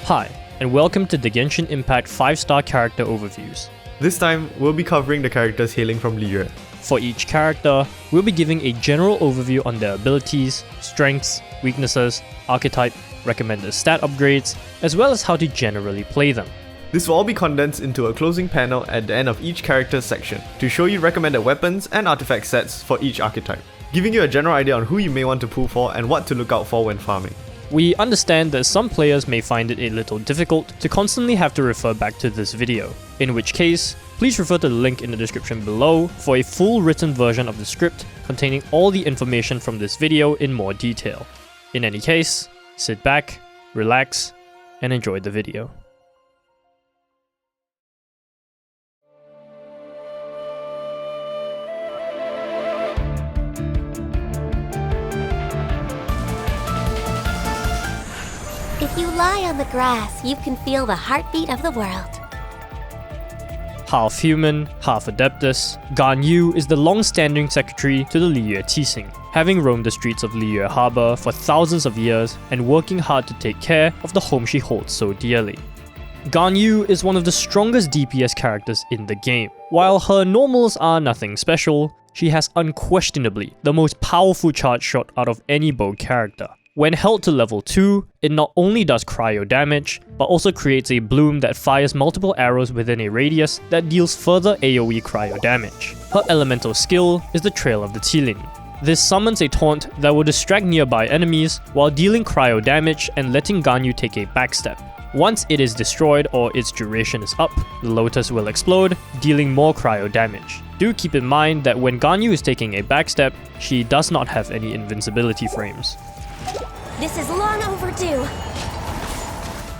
Hi, and welcome to the Genshin Impact 5-star character overviews. This time, we'll be covering the characters hailing from LIYUE. For each character, we'll be giving a general overview on their abilities, strengths, weaknesses, archetype, recommended stat upgrades, as well as how to generally play them. This will all be condensed into a closing panel at the end of each character's section to show you recommended weapons and artifact sets for each archetype, giving you a general idea on who you may want to pull for and what to look out for when farming. We understand that some players may find it a little difficult to constantly have to refer back to this video, in which case, please refer to the link in the description below for a full written version of the script containing all the information from this video in more detail. In any case, sit back, relax, and enjoy the video. If you lie on the grass, you can feel the heartbeat of the world. Half human, half Adeptus, Ganyu is the long-standing secretary to the LIYUE Keqing, having roamed the streets of LIYUE Harbor for thousands of years and working hard to take care of the home she holds so dearly. Ganyu is one of the strongest DPS characters in the game. While her normals are nothing special, she has unquestionably the most powerful charge shot out of any bowed character. When held to level 2, it not only does cryo damage, but also creates a bloom that fires multiple arrows within a radius that deals further AoE cryo damage. Her elemental skill is the Trail of the Qilin. This summons a taunt that will distract nearby enemies while dealing cryo damage and letting Ganyu take a backstep. Once it is destroyed or its duration is up, the Lotus will explode, dealing more cryo damage. Do keep in mind that when Ganyu is taking a backstep, she does not have any invincibility frames. This is long overdue.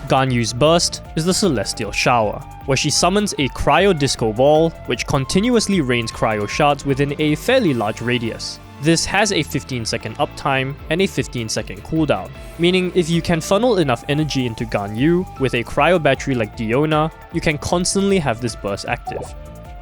Ganyu's burst is the Celestial Shower, where she summons a cryo disco ball which continuously rains cryo shards within a fairly large radius. This has a 15-second uptime and a 15-second cooldown, meaning if you can funnel enough energy into Ganyu with a cryo battery like Diona, you can constantly have this burst active.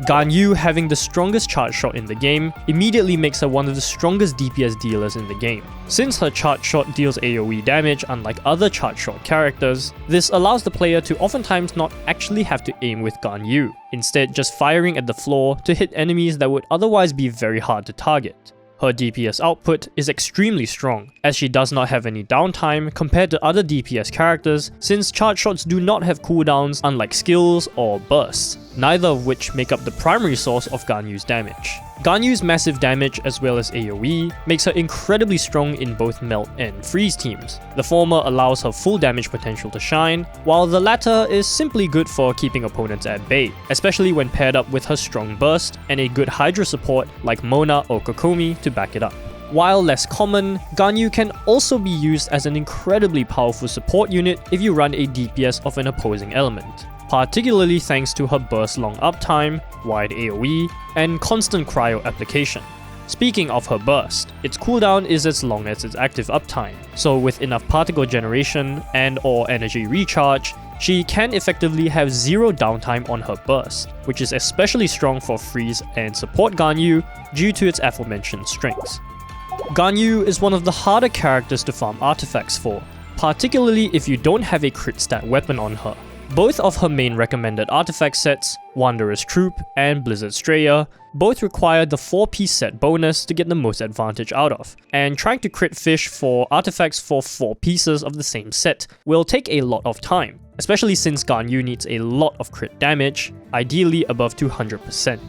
Ganyu, having the strongest charge shot in the game, immediately makes her one of the strongest DPS dealers in the game. Since her charge shot deals AoE damage unlike other charge shot characters, this allows the player to oftentimes not actually have to aim with Ganyu, instead just firing at the floor to hit enemies that would otherwise be very hard to target. Her DPS output is extremely strong, as she does not have any downtime compared to other DPS characters since charge shots do not have cooldowns unlike skills or bursts, neither of which make up the primary source of Ganyu's damage. Ganyu's massive damage as well as AoE makes her incredibly strong in both melt and freeze teams. The former allows her full damage potential to shine, while the latter is simply good for keeping opponents at bay, especially when paired up with her strong burst and a good Hydra support like Mona or Kokomi to back it up. While less common, Ganyu can also be used as an incredibly powerful support unit if you run a DPS of an opposing element, particularly thanks to her burst long uptime, wide AoE, and constant cryo application. Speaking of her burst, its cooldown is as long as its active uptime, so with enough particle generation and/or energy recharge, she can effectively have zero downtime on her burst, which is especially strong for freeze and support Ganyu due to its aforementioned strengths. Ganyu is one of the harder characters to farm artifacts for, particularly if you don't have a crit stat weapon on her. Both of her main recommended artifact sets, Wanderer's Troop and Blizzard Strayer, both require the 4-piece set bonus to get the most advantage out of, and trying to crit fish for artifacts for 4 pieces of the same set will take a lot of time, especially since Ganyu needs a lot of crit damage, ideally above 200%.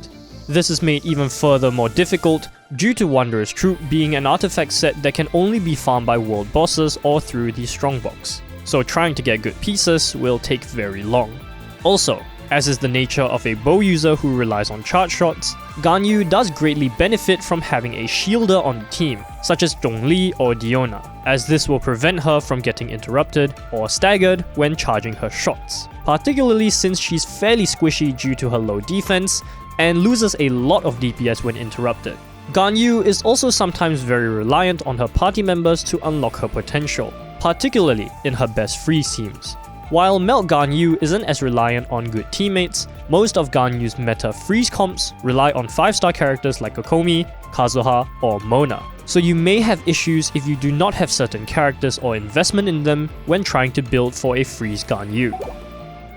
This is made even further more difficult due to Wanderer's Troop being an artifact set that can only be farmed by world bosses or through the strongbox, so trying to get good pieces will take very long. Also, as is the nature of a bow user who relies on charge shots, Ganyu does greatly benefit from having a shielder on the team, such as Zhongli or Diona, as this will prevent her from getting interrupted or staggered when charging her shots, particularly since she's fairly squishy due to her low defense and loses a lot of DPS when interrupted. Ganyu is also sometimes very reliant on her party members to unlock her potential, particularly in her best freeze teams. While Melt Ganyu isn't as reliant on good teammates, most of Ganyu's meta freeze comps rely on 5-star characters like Kokomi, Kazuha, or Mona. So you may have issues if you do not have certain characters or investment in them when trying to build for a freeze Ganyu.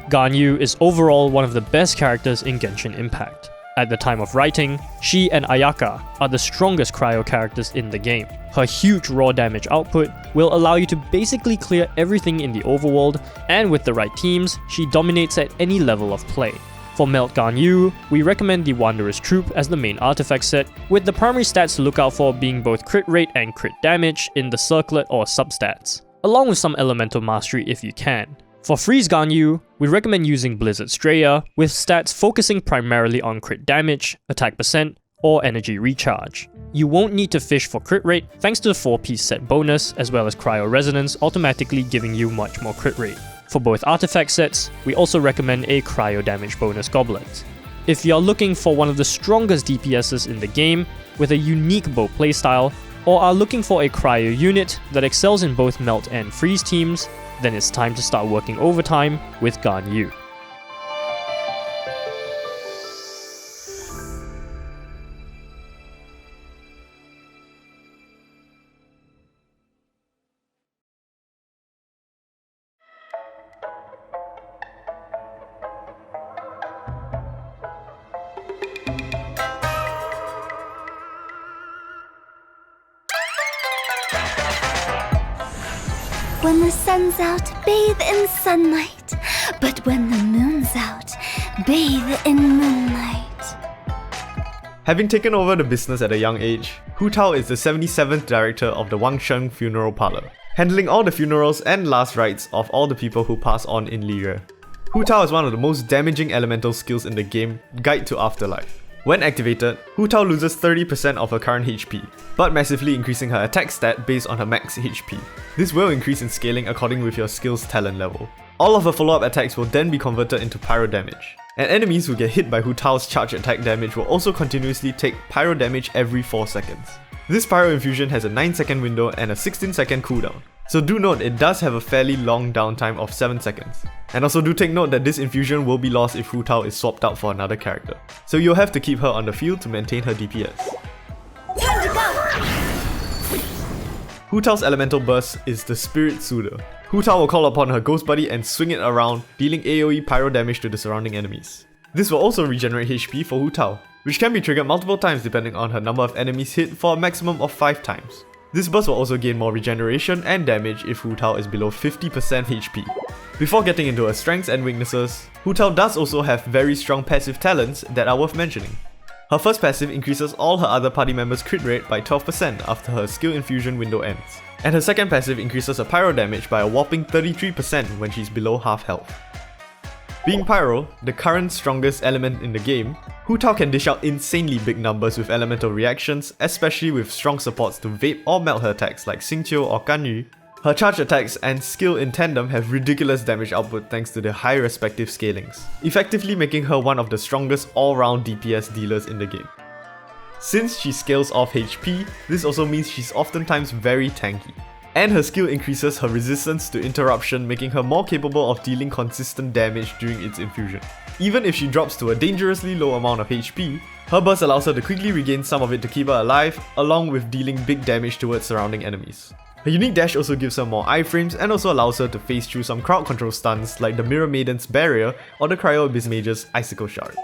Ganyu is overall one of the best characters in Genshin Impact. At the time of writing, she and Ayaka are the strongest cryo characters in the game. Her huge raw damage output will allow you to basically clear everything in the overworld, and with the right teams, she dominates at any level of play. For Melt Ganyu, we recommend the Wanderer's Troop as the main artifact set, with the primary stats to look out for being both crit rate and crit damage in the circlet or substats, along with some elemental mastery if you can. For Freeze Ganyu, we recommend using Blizzard Straya, with stats focusing primarily on crit damage, attack percent, or energy recharge. You won't need to fish for crit rate thanks to the 4-piece set bonus, as well as Cryo Resonance automatically giving you much more crit rate. For both artifact sets, we also recommend a cryo damage bonus goblet. If you're looking for one of the strongest DPSs in the game with a unique bow playstyle, or are looking for a cryo unit that excels in both melt and freeze teams, then it's time to start working overtime with Ganyu. When the sun's out, bathe in sunlight. But when the moon's out, bathe in moonlight. Having taken over the business at a young age, Hu Tao is the 77th director of the Wangsheng Funeral Parlor, handling all the funerals and last rites of all the people who pass on in LIYUE. Hu Tao is one of the most damaging elemental skills in the game, Guide to Afterlife. When activated, Hu Tao loses 30% of her current HP, but massively increasing her attack stat based on her max HP. This will increase in scaling according with your skill's talent level. All of her follow-up attacks will then be converted into pyro damage, and enemies who get hit by Hu Tao's charge attack damage will also continuously take pyro damage every 4 seconds. This pyro infusion has a 9-second window and a 16-second cooldown, so do note it does have a fairly long downtime of 7 seconds. And also do take note that this infusion will be lost if Hu Tao is swapped out for another character, so you'll have to keep her on the field to maintain her DPS. Time to go! Hu Tao's elemental burst is the Spirit Soother. Hu Tao will call upon her ghost buddy and swing it around, dealing AoE pyro damage to the surrounding enemies. This will also regenerate HP for Hu Tao, which can be triggered multiple times depending on her number of enemies hit for a maximum of 5 times. This burst will also gain more regeneration and damage if Hu Tao is below 50% HP. Before getting into her strengths and weaknesses, Hu Tao does also have very strong passive talents that are worth mentioning. Her first passive increases all her other party members' crit rate by 12% after her skill infusion window ends, and her second passive increases her pyro damage by a whopping 33% when she's below half health. Being Pyro, the current strongest element in the game, Hu Tao can dish out insanely big numbers with elemental reactions, especially with strong supports to vape or melt her attacks like Xingqiu or Ganyu. Her charge attacks and skill in tandem have ridiculous damage output thanks to their high respective scalings, effectively making her one of the strongest all-round DPS dealers in the game. Since she scales off HP, this also means she's oftentimes very tanky. And her skill increases her resistance to interruption, making her more capable of dealing consistent damage during its infusion. Even if she drops to a dangerously low amount of HP, her burst allows her to quickly regain some of it to keep her alive, along with dealing big damage towards surrounding enemies. Her unique dash also gives her more iframes and also allows her to phase through some crowd control stuns like the Mirror Maiden's Barrier or the Cryo Abyss Mage's Icicle Shards.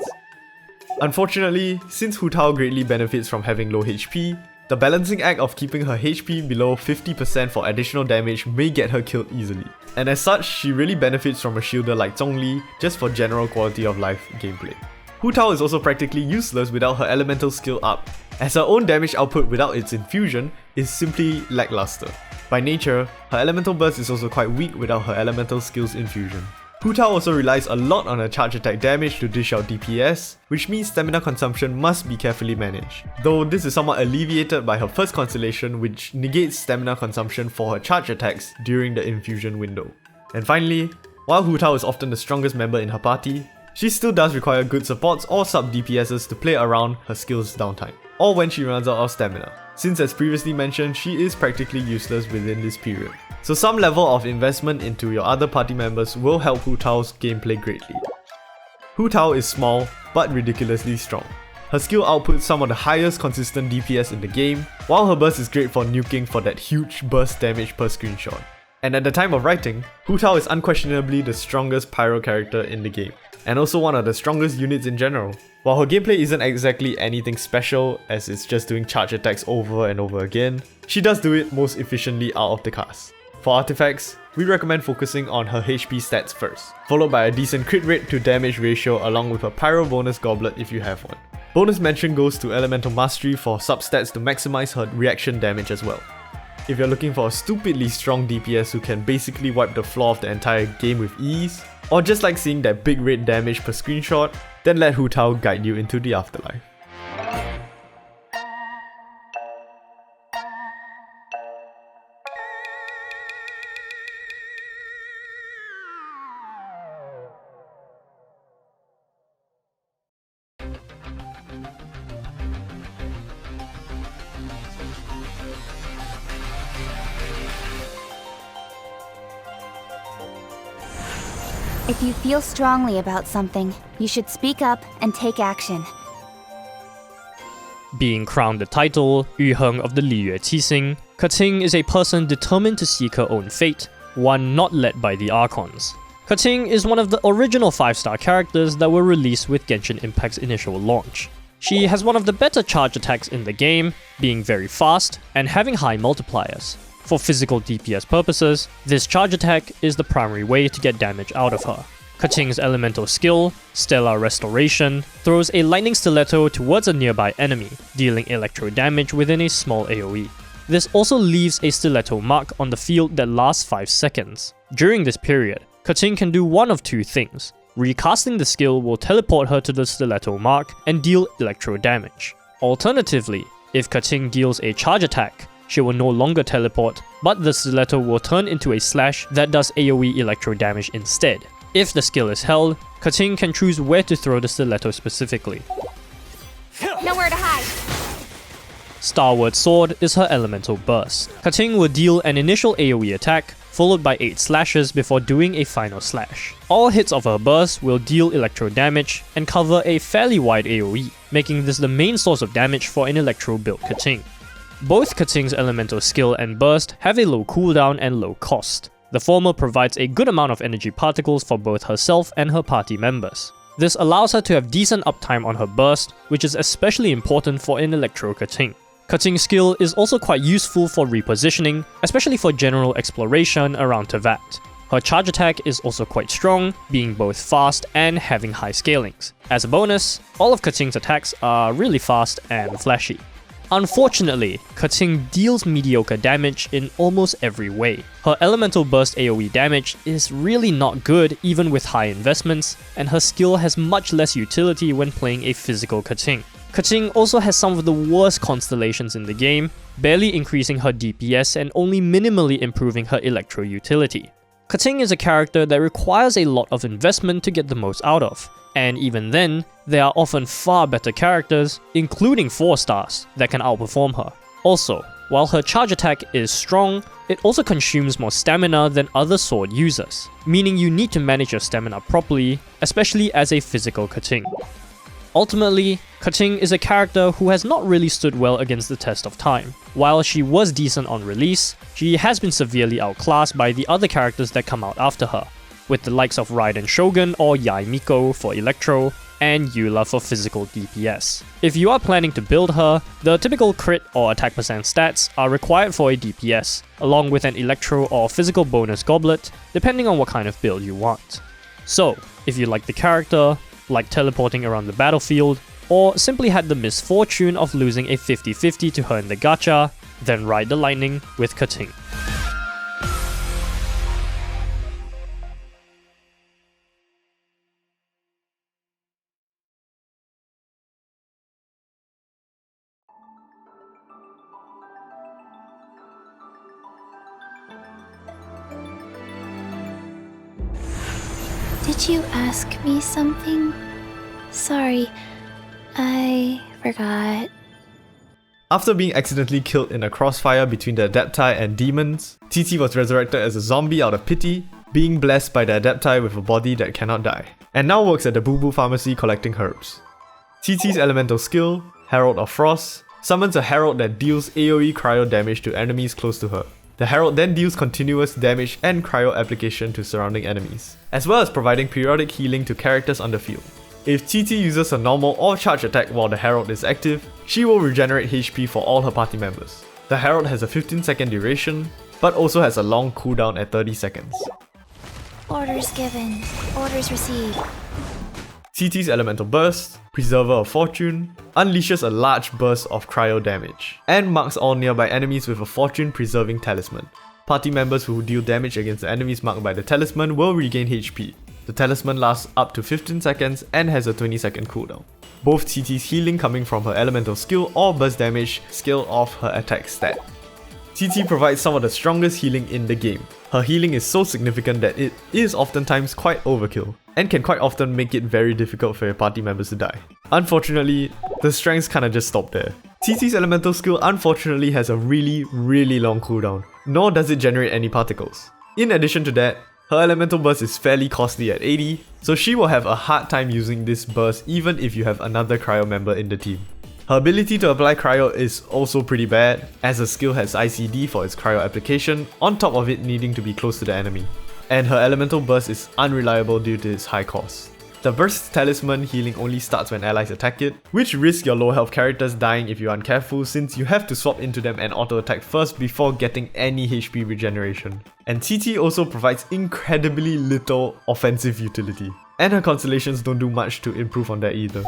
Unfortunately, since Hu Tao greatly benefits from having low HP, the balancing act of keeping her HP below 50% for additional damage may get her killed easily. And as such, she really benefits from a shielder like Zhongli just for general quality of life gameplay. Hu Tao is also practically useless without her elemental skill up, as her own damage output without its infusion is simply lackluster. By nature, her elemental burst is also quite weak without her elemental skill's infusion. Hu Tao also relies a lot on her charge attack damage to dish out DPS, which means stamina consumption must be carefully managed, though this is somewhat alleviated by her first constellation, which negates stamina consumption for her charge attacks during the infusion window. And finally, while Hu Tao is often the strongest member in her party, she still does require good supports or sub DPSs to play around her skill's downtime, or when she runs out of stamina. since as previously mentioned, she is practically useless within this period. So some level of investment into your other party members will help Hu Tao's gameplay greatly. Hu Tao is small, but ridiculously strong. Her skill outputs some of the highest consistent DPS in the game, while her burst is great for nuking for that huge burst damage per screenshot. And at the time of writing, Hu Tao is unquestionably the strongest pyro character in the game, and also one of the strongest units in general. While her gameplay isn't exactly anything special, as it's just doing charge attacks over and over again, she does do it most efficiently out of the cast. For artifacts, we recommend focusing on her HP stats first, followed by a decent crit rate to damage ratio along with a pyro bonus goblet if you have one. Bonus mention goes to Elemental Mastery for substats to maximize her reaction damage as well. If you're looking for a stupidly strong DPS who can basically wipe the floor of the entire game with ease, or just like seeing that big rate damage per screenshot, then let Hu Tao guide you into the afterlife. If you feel strongly about something, you should speak up and take action. Being crowned the title, Yu Heng of the LIYUE Qiqing, Keqing is a person determined to seek her own fate, one not led by the Archons. Keqing is one of the original 5-star characters that were released with Genshin Impact's initial launch. She has one of the better charge attacks in the game, being very fast and having high multipliers. For physical DPS purposes, this charge attack is the primary way to get damage out of her. Keqing's elemental skill, Stellar Restoration, throws a lightning stiletto towards a nearby enemy, dealing electro damage within a small AoE. This also leaves a stiletto mark on the field that lasts 5 seconds. During this period, Keqing can do one of two things. Recasting the skill will teleport her to the stiletto mark and deal electro damage. Alternatively, if Keqing deals a charge attack, she will no longer teleport, but the stiletto will turn into a slash that does AoE electro damage instead. If the skill is held, Keqing can choose where to throw the stiletto specifically. Nowhere to hide. Starward Sword is her elemental burst. Keqing will deal an initial AoE attack, followed by 8 slashes before doing a final slash. All hits of her burst will deal electro damage and cover a fairly wide AoE, making this the main source of damage for an electro built Keqing. Both Keqing's elemental skill and burst have a low cooldown and low cost. The former provides a good amount of energy particles for both herself and her party members. This allows her to have decent uptime on her burst, which is especially important for an electro Keqing. Keqing's skill is also quite useful for repositioning, especially for general exploration around Teyvat. Her charge attack is also quite strong, being both fast and having high scalings. As a bonus, all of Keqing's attacks are really fast and flashy. Unfortunately, Keqing deals mediocre damage in almost every way. Her elemental burst AoE damage is really not good even with high investments, and her skill has much less utility when playing a physical Keqing. Keqing also has some of the worst constellations in the game, barely increasing her DPS and only minimally improving her electro utility. Keqing is a character that requires a lot of investment to get the most out of, and even then, there are often far better characters, including 4 stars, that can outperform her. Also, while her charge attack is strong, it also consumes more stamina than other sword users, meaning you need to manage your stamina properly, especially as a physical Keqing. Ultimately, Keqing is a character who has not really stood well against the test of time. While she was decent on release, she has been severely outclassed by the other characters that come out after her, with the likes of Raiden Shogun or Yai Miko for electro, and Eula for physical DPS. If you are planning to build her, the typical crit or attack percent stats are required for a DPS, along with an electro or physical bonus goblet, depending on what kind of build you want. So, if you like the character, like teleporting around the battlefield, or simply had the misfortune of losing a 50-50 to her in the gacha, then ride the lightning with Keqing. Did you ask me something? Sorry, I forgot. After being accidentally killed in a crossfire between the Adepti and demons, Qiqi was resurrected as a zombie out of pity, being blessed by the Adepti with a body that cannot die, and now works at the Boo Boo Pharmacy collecting herbs. Qiqi's elemental skill, Herald of Frost, summons a herald that deals AoE cryo damage to enemies close to her. The herald then deals continuous damage and cryo application to surrounding enemies, as well as providing periodic healing to characters on the field. If Qiqi uses a normal or charge attack while the herald is active, she will regenerate HP for all her party members. The herald has a 15-second duration, but also has a long cooldown at 30 seconds. Orders given. Orders received. Qiqi's elemental burst, Preserver of Fortune, unleashes a large burst of cryo damage, and marks all nearby enemies with a fortune preserving talisman. Party members who deal damage against the enemies marked by the talisman will regain HP. The talisman lasts up to 15 seconds and has a 20-second cooldown. Both Qiqi's healing coming from her elemental skill or burst damage scale off her attack stat. Qiqi provides some of the strongest healing in the game. Her healing is so significant that it is oftentimes quite overkill, and can quite often make it very difficult for your party members to die. Unfortunately, the strengths kinda just stop there. Qiqi's elemental skill unfortunately has a really long cooldown, nor does it generate any particles. In addition to that, her elemental burst is fairly costly at 80, so she will have a hard time using this burst even if you have another cryo member in the team. Her ability to apply cryo is also pretty bad, as the skill has ICD for its cryo application, on top of it needing to be close to the enemy. And her elemental burst is unreliable due to its high cost. The burst talisman healing only starts when allies attack it, which risks your low health characters dying if you are uncareful, since you have to swap into them and auto attack first before getting any HP regeneration. And Qiqi also provides incredibly little offensive utility, and her constellations don't do much to improve on that either.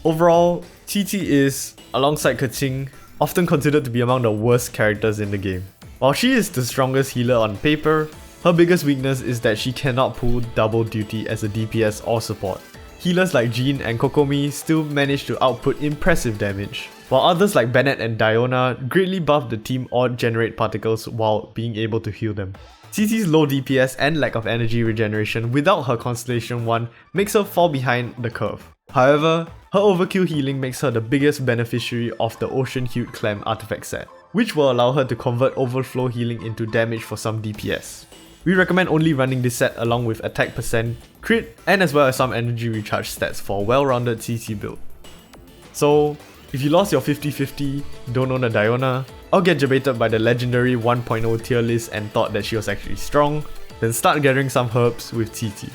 Overall, Qiqi is, alongside Keqing, often considered to be among the worst characters in the game. While she is the strongest healer on paper, her biggest weakness is that she cannot pull double duty as a DPS or support. Healers like Jean and Kokomi still manage to output impressive damage, while others like Bennett and Diona greatly buff the team or generate particles while being able to heal them. Qiqi's low DPS and lack of energy regeneration without her Constellation 1 makes her fall behind the curve. However, her overkill healing makes her the biggest beneficiary of the Ocean Hued Clam artifact set, which will allow her to convert overflow healing into damage for some DPS. We recommend only running this set along with attack percent, crit, and as well as some energy recharge stats for a well-rounded Qiqi build. So, if you lost your 50-50, don't own a Diona, or get debated by the legendary 1.0 tier list and thought that she was actually strong, then start gathering some herbs with Qiqi.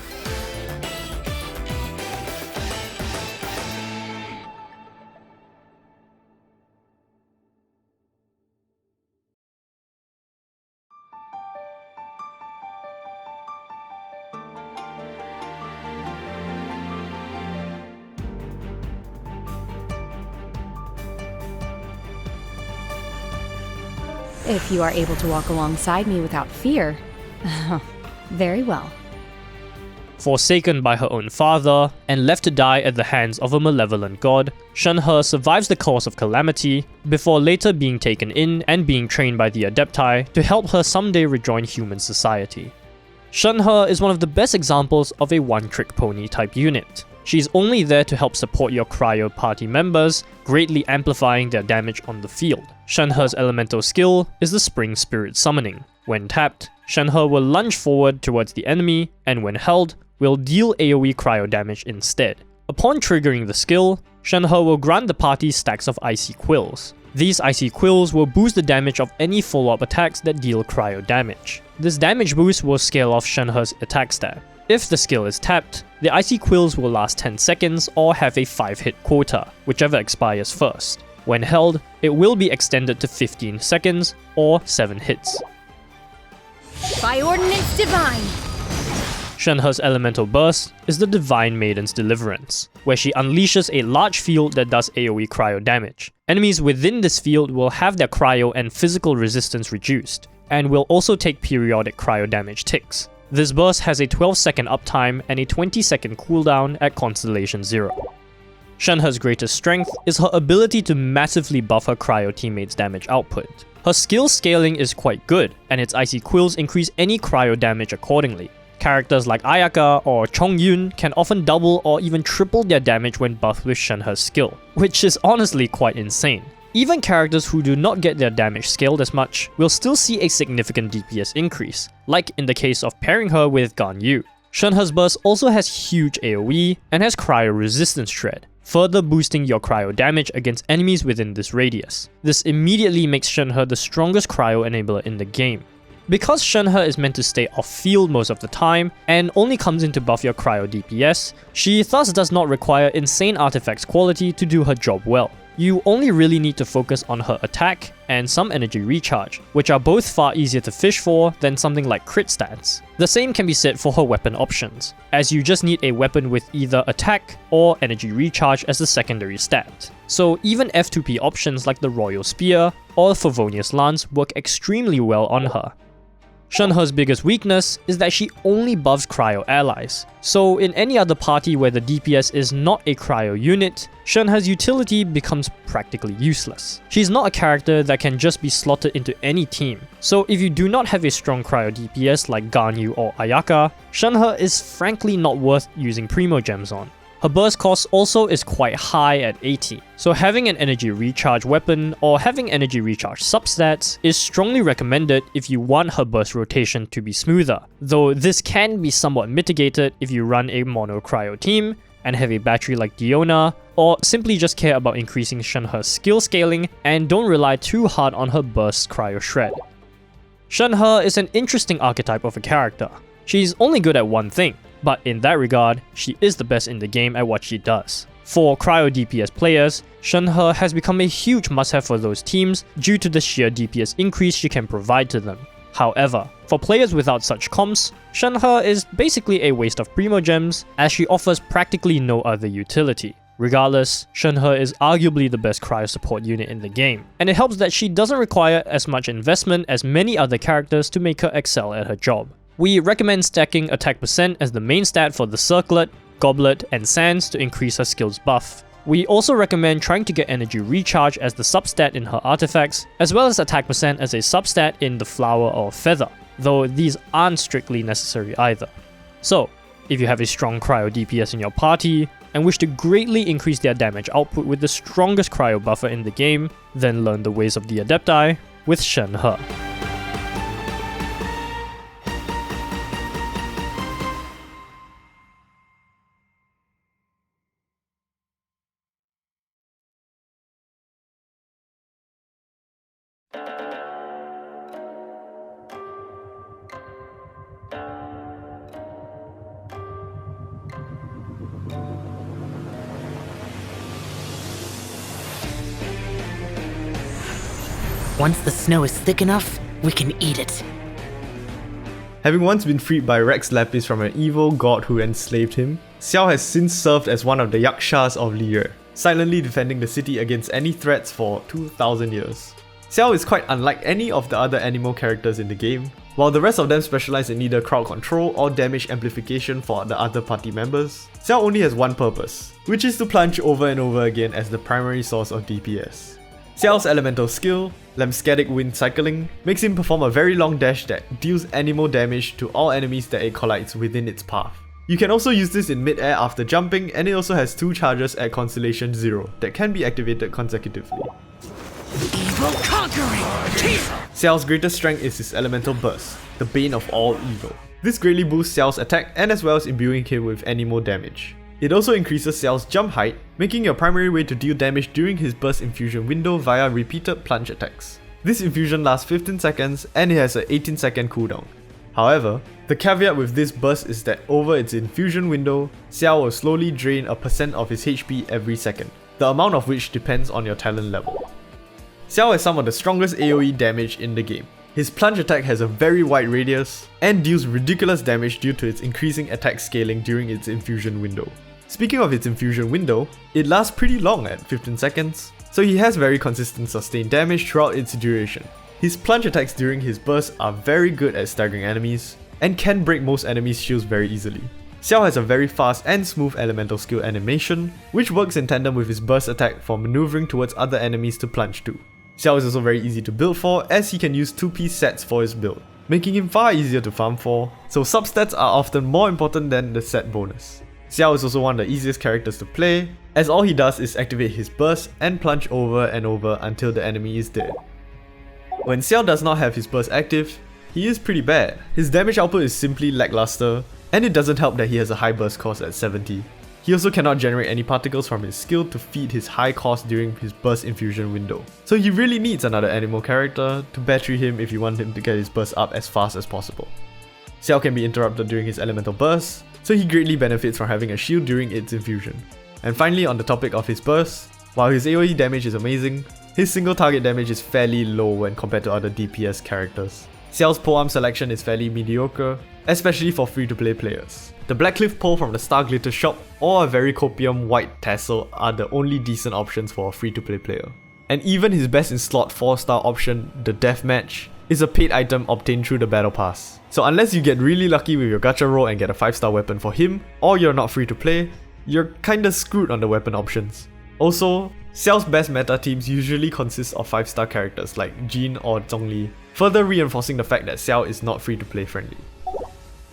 If you are able to walk alongside me without fear, very well. Forsaken by her own father, and left to die at the hands of a malevolent god, Shenhe survives the course of calamity, before later being taken in and being trained by the Adepti to help her someday rejoin human society. Shenhe is one of the best examples of a one-trick pony type unit. She's only there to help support your cryo party members, greatly amplifying their damage on the field. Shenhe's elemental skill is the Spring Spirit Summoning. When tapped, Shenhe will lunge forward towards the enemy, and when held, will deal AoE cryo damage instead. Upon triggering the skill, Shenhe will grant the party stacks of Icy Quills. These Icy Quills will boost the damage of any follow-up attacks that deal cryo damage. This damage boost will scale off Shenhe's attack stat. If the skill is tapped, the Icy Quills will last 10 seconds or have a 5-hit quota, whichever expires first. When held, it will be extended to 15 seconds or 7 hits. By Ordinance Divine! Shenhe's elemental burst is the Divine Maiden's Deliverance, where she unleashes a large field that does AoE cryo damage. Enemies within this field will have their cryo and physical resistance reduced, and will also take periodic cryo damage ticks. This burst has a 12-second uptime and a 20-second cooldown at Constellation 0. Shenhe's greatest strength is her ability to massively buff her cryo teammates' damage output. Her skill scaling is quite good, and its Icy Quills increase any cryo damage accordingly. Characters like Ayaka or Chongyun can often double or even triple their damage when buffed with Shenhe's skill, which is honestly quite insane. Even characters who do not get their damage scaled as much will still see a significant DPS increase, like in the case of pairing her with Ganyu. Shenhe's burst also has huge AoE and has cryo resistance shred, further boosting your cryo damage against enemies within this radius. This immediately makes Shenhe the strongest cryo enabler in the game. Because Shenhe is meant to stay off-field most of the time, and only comes in to buff your cryo DPS, she thus does not require insane artifacts quality to do her job well. You only really need to focus on her attack and some energy recharge, which are both far easier to fish for than something like crit stats. The same can be said for her weapon options, as you just need a weapon with either attack or energy recharge as the secondary stat. So even F2P options like the Royal Spear or Favonius Lance work extremely well on her. Shenhe's biggest weakness is that she only buffs cryo allies, so in any other party where the DPS is not a cryo unit, Shenhe's utility becomes practically useless. She's not a character that can just be slotted into any team, so if you do not have a strong cryo DPS like Ganyu or Ajax, Shenhe is frankly not worth using Primo Gems on. Her burst cost also is quite high at 80, so having an energy recharge weapon or having energy recharge substats is strongly recommended if you want her burst rotation to be smoother, though this can be somewhat mitigated if you run a mono cryo team and have a battery like Diona, or simply just care about increasing Shenhe's skill scaling and don't rely too hard on her burst cryo shred. Shenhe is an interesting archetype of a character. She's only good at one thing, but in that regard, she is the best in the game at what she does. For cryo DPS players, Shenhe has become a huge must-have for those teams due to the sheer DPS increase she can provide to them. However, for players without such comps, Shenhe is basically a waste of Primo Gems as she offers practically no other utility. Regardless, Shenhe is arguably the best cryo support unit in the game, and it helps that she doesn't require as much investment as many other characters to make her excel at her job. We recommend stacking attack percent as the main stat for the Circlet, Goblet, and Sands to increase her skills buff. We also recommend trying to get energy recharge as the substat in her artifacts, as well as attack percent as a substat in the Flower or Feather, though these aren't strictly necessary either. So, if you have a strong cryo DPS in your party, and wish to greatly increase their damage output with the strongest cryo buffer in the game, then learn the ways of the Adepti with Shenhe. Once the snow is thick enough, we can eat it. Having once been freed by Rex Lapis from an evil god who enslaved him, Xiao has since served as one of the Yakshas of LIYUE, silently defending the city against any threats for 2,000 years. Xiao is quite unlike any of the other animal characters in the game. While the rest of them specialize in either crowd control or damage amplification for the other party members, Xiao only has one purpose, which is to plunge over and over again as the primary source of DPS. Xiao's elemental skill, Lemscatic Wind Cycling, makes him perform a very long dash that deals animal damage to all enemies that it collides within its path. You can also use this in mid-air after jumping, and it also has 2 charges at Constellation 0 that can be activated consecutively. Evil conquering! Xiao's greatest strength is his elemental burst, the bane of all evil. This greatly boosts Xiao's attack and as well as imbuing him with animal damage. It also increases Xiao's jump height, making your primary way to deal damage during his burst infusion window via repeated plunge attacks. This infusion lasts 15 seconds and it has an 18-second cooldown. However, the caveat with this burst is that over its infusion window, Xiao will slowly drain a percent of his HP every second, the amount of which depends on your talent level. Xiao has some of the strongest AoE damage in the game. His plunge attack has a very wide radius and deals ridiculous damage due to its increasing attack scaling during its infusion window. Speaking of its infusion window, it lasts pretty long at 15 seconds, so he has very consistent sustained damage throughout its duration. His plunge attacks during his burst are very good at staggering enemies, and can break most enemies' shields very easily. Xiao has a very fast and smooth elemental skill animation, which works in tandem with his burst attack for maneuvering towards other enemies to plunge to. Xiao is also very easy to build for, as he can use 2-piece sets for his build, making him far easier to farm for, so substats are often more important than the set bonus. Xiao is also one of the easiest characters to play, as all he does is activate his burst and plunge over and over until the enemy is dead. When Xiao does not have his burst active, he is pretty bad. His damage output is simply lackluster, and it doesn't help that he has a high burst cost at 70. He also cannot generate any particles from his skill to feed his high cost during his burst infusion window. So he really needs another animal character to battery him if you want him to get his burst up as fast as possible. Xiao can be interrupted during his elemental burst, so he greatly benefits from having a shield during its infusion. And finally, on the topic of his burst, while his AoE damage is amazing, his single target damage is fairly low when compared to other DPS characters. Xiao's polearm selection is fairly mediocre, especially for free-to-play players. The Blackcliff pole from the Star Glitter shop or a very copium white tassel are the only decent options for a free-to-play player. And even his best in slot 4-star option, the Deathmatch, is a paid item obtained through the Battle Pass. So unless you get really lucky with your gacha roll and get a 5-star weapon for him, or you're not free to play, you're kinda screwed on the weapon options. Also, Xiao's best meta teams usually consist of 5-star characters like Jin or Zhongli, further reinforcing the fact that Xiao is not free to play friendly.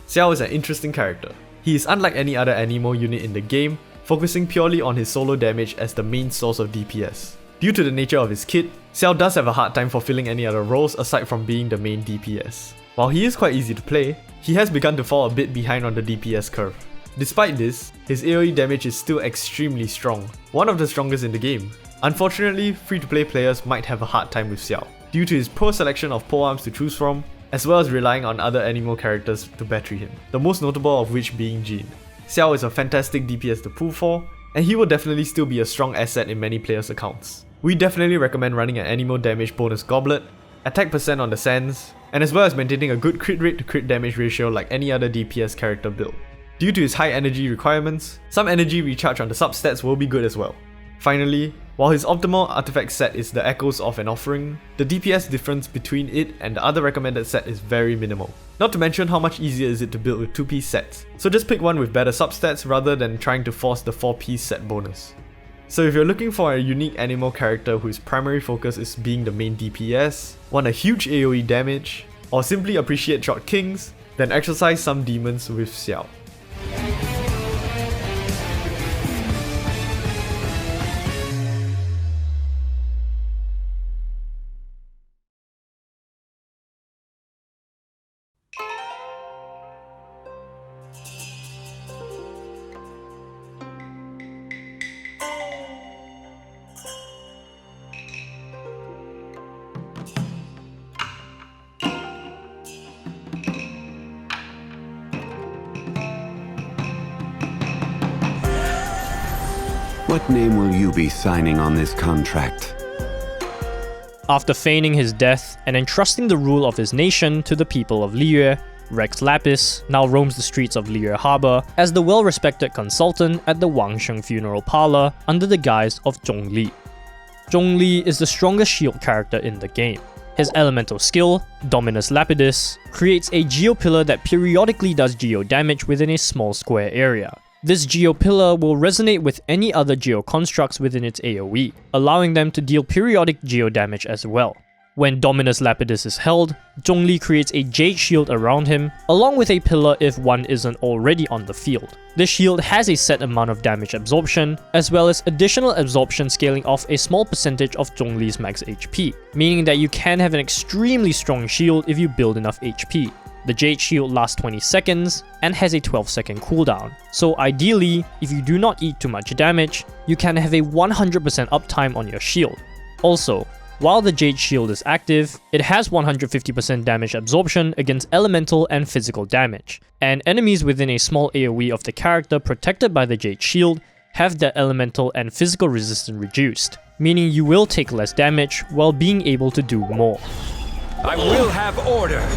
Xiao is an interesting character. He is unlike any other anemo unit in the game, focusing purely on his solo damage as the main source of DPS. Due to the nature of his kit, Xiao does have a hard time fulfilling any other roles aside from being the main DPS. While he is quite easy to play, he has begun to fall a bit behind on the DPS curve. Despite this, his AoE damage is still extremely strong, one of the strongest in the game. Unfortunately, free-to-play players might have a hard time with Xiao, due to his poor selection of polearms to choose from, as well as relying on other animal characters to battery him, the most notable of which being Jin. Xiao is a fantastic DPS to pull for, and he will definitely still be a strong asset in many players' accounts. We definitely recommend running an animal damage bonus goblet, attack percent on the sands, and as well as maintaining a good crit rate to crit damage ratio like any other DPS character build. Due to his high energy requirements, some energy recharge on the substats will be good as well. Finally, while his optimal artifact set is the Echoes of an Offering, the DPS difference between it and the other recommended set is very minimal. Not to mention how much easier is it to build with 2-piece sets, so just pick one with better substats rather than trying to force the 4-piece set bonus. So if you're looking for a unique animal character whose primary focus is being the main DPS, want a huge AoE damage, or simply appreciate short kings, then exercise some demons with Xiao. What name will you be signing on this contract? After feigning his death and entrusting the rule of his nation to the people of LIYUE, Rex Lapis now roams the streets of LIYUE Harbor as the well-respected consultant at the Wangsheng funeral parlor under the guise of Zhongli. Zhongli is the strongest shield character in the game. His elemental skill, Dominus Lapidus, creates a geo pillar that periodically does geo damage within a small square area. This geo pillar will resonate with any other geo constructs within its AoE, allowing them to deal periodic geo damage as well. When Dominus Lapidus is held, Zhongli creates a jade shield around him, along with a pillar if one isn't already on the field. This shield has a set amount of damage absorption, as well as additional absorption scaling off a small percentage of Zhongli's max HP, meaning that you can have an extremely strong shield if you build enough HP. The Jade Shield lasts 20 seconds and has a 12-second cooldown, so ideally, if you do not eat too much damage, you can have a 100% uptime on your shield. Also, while the Jade Shield is active, it has 150% damage absorption against elemental and physical damage, and enemies within a small AoE of the character protected by the Jade Shield have their elemental and physical resistance reduced, meaning you will take less damage while being able to do more. I will have order!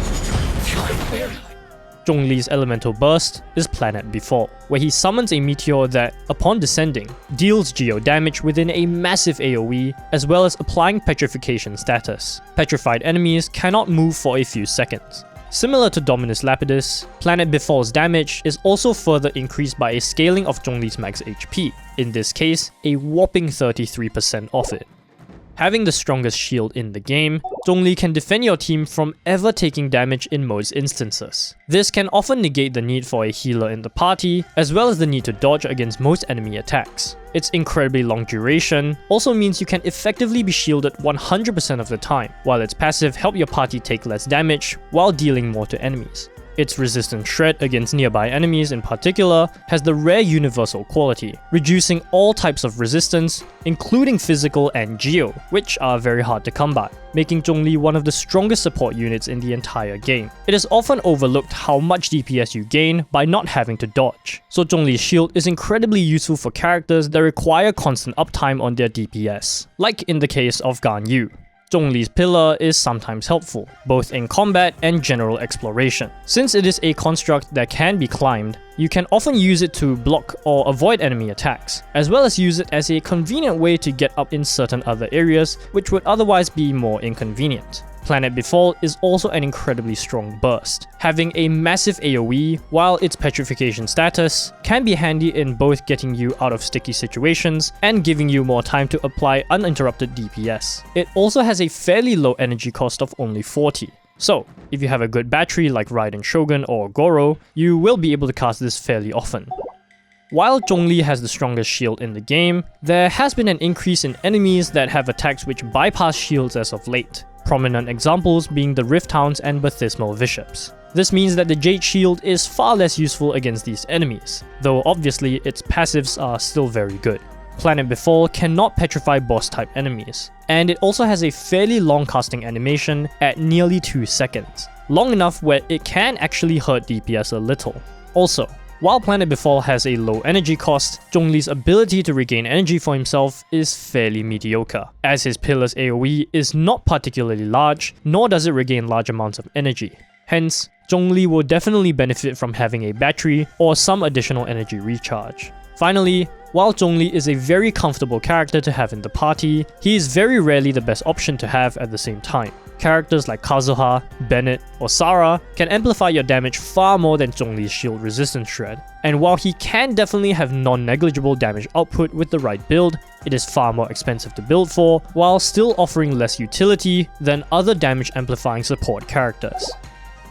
Zhongli's elemental burst is Planet Befall, where he summons a meteor that, upon descending, deals geo damage within a massive AoE, as well as applying petrification status. Petrified enemies cannot move for a few seconds. Similar to Dominus Lapidus, Planet Befall's damage is also further increased by a scaling of Zhongli's max HP, in this case, a whopping 33% of it. Having the strongest shield in the game, Zhongli can defend your team from ever taking damage in most instances. This can often negate the need for a healer in the party, as well as the need to dodge against most enemy attacks. Its incredibly long duration also means you can effectively be shielded 100% of the time, while its passive helps your party take less damage while dealing more to enemies. Its resistant shred against nearby enemies in particular has the rare universal quality, reducing all types of resistance, including physical and geo, which are very hard to come by, making Zhongli one of the strongest support units in the entire game. It is often overlooked how much DPS you gain by not having to dodge, so Zhongli's shield is incredibly useful for characters that require constant uptime on their DPS, like in the case of Ganyu. Zhongli's pillar is sometimes helpful, both in combat and general exploration. Since it is a construct that can be climbed, you can often use it to block or avoid enemy attacks, as well as use it as a convenient way to get up in certain other areas which would otherwise be more inconvenient. Planet Befall is also an incredibly strong burst, having a massive AoE, while its petrification status can be handy in both getting you out of sticky situations and giving you more time to apply uninterrupted DPS. It also has a fairly low energy cost of only 40. So, if you have a good battery like Raiden Shogun or Goro, you will be able to cast this fairly often. While Zhongli has the strongest shield in the game, there has been an increase in enemies that have attacks which bypass shields as of late. Prominent examples being the Rift Hounds and Baptismal Bishops. This means that the Jade Shield is far less useful against these enemies, though obviously its passives are still very good. Planet Befall cannot petrify boss type enemies, and it also has a fairly long casting animation at nearly 2 seconds, long enough where it can actually hurt DPS a little. Also, while Planet Befall has a low energy cost, Zhongli's ability to regain energy for himself is fairly mediocre, as his pillar's AoE is not particularly large, nor does it regain large amounts of energy. Hence, Zhongli will definitely benefit from having a battery or some additional energy recharge. Finally, while Zhongli is a very comfortable character to have in the party, he is very rarely the best option to have at the same time. Characters like Kazuha, Bennett, or Sarah can amplify your damage far more than Zhongli's shield resistance shred, and while he can definitely have non-negligible damage output with the right build, it is far more expensive to build for, while still offering less utility than other damage amplifying support characters.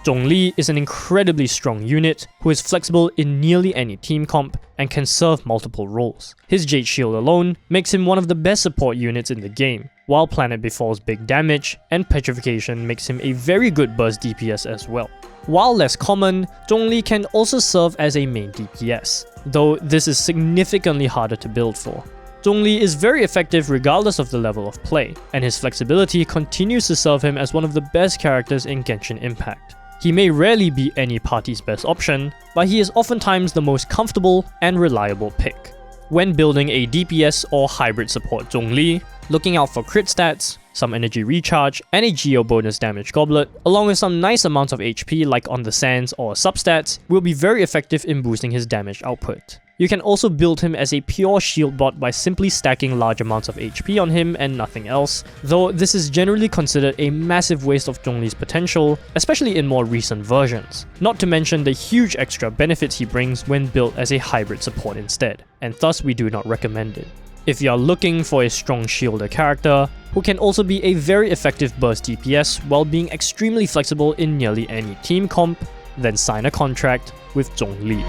Zhongli is an incredibly strong unit who is flexible in nearly any team comp and can serve multiple roles. His Jade Shield alone makes him one of the best support units in the game, while Planet Befall's big damage and petrification makes him a very good burst DPS as well. While less common, Zhongli can also serve as a main DPS, though this is significantly harder to build for. Zhongli is very effective regardless of the level of play, and his flexibility continues to serve him as one of the best characters in Genshin Impact. He may rarely be any party's best option, but he is oftentimes the most comfortable and reliable pick. When building a DPS or hybrid support Zhongli, looking out for crit stats, some energy recharge, and a geo bonus damage goblet, along with some nice amounts of HP like on the sands or substats, will be very effective in boosting his damage output. You can also build him as a pure shield bot by simply stacking large amounts of HP on him and nothing else, though this is generally considered a massive waste of Zhongli's potential, especially in more recent versions, not to mention the huge extra benefits he brings when built as a hybrid support instead, and thus we do not recommend it. If you are looking for a strong shielder character, who can also be a very effective burst DPS while being extremely flexible in nearly any team comp, then sign a contract with Zhongli.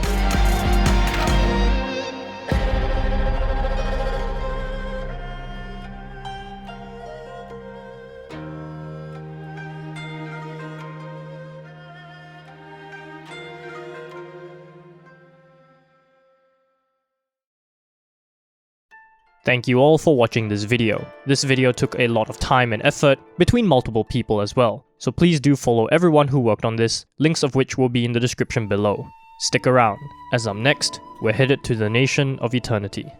Thank you all for watching this video. This video took a lot of time and effort between multiple people as well, so please do follow everyone who worked on this, links of which will be in the description below. Stick around, as up next, we're headed to the Nation of Eternity.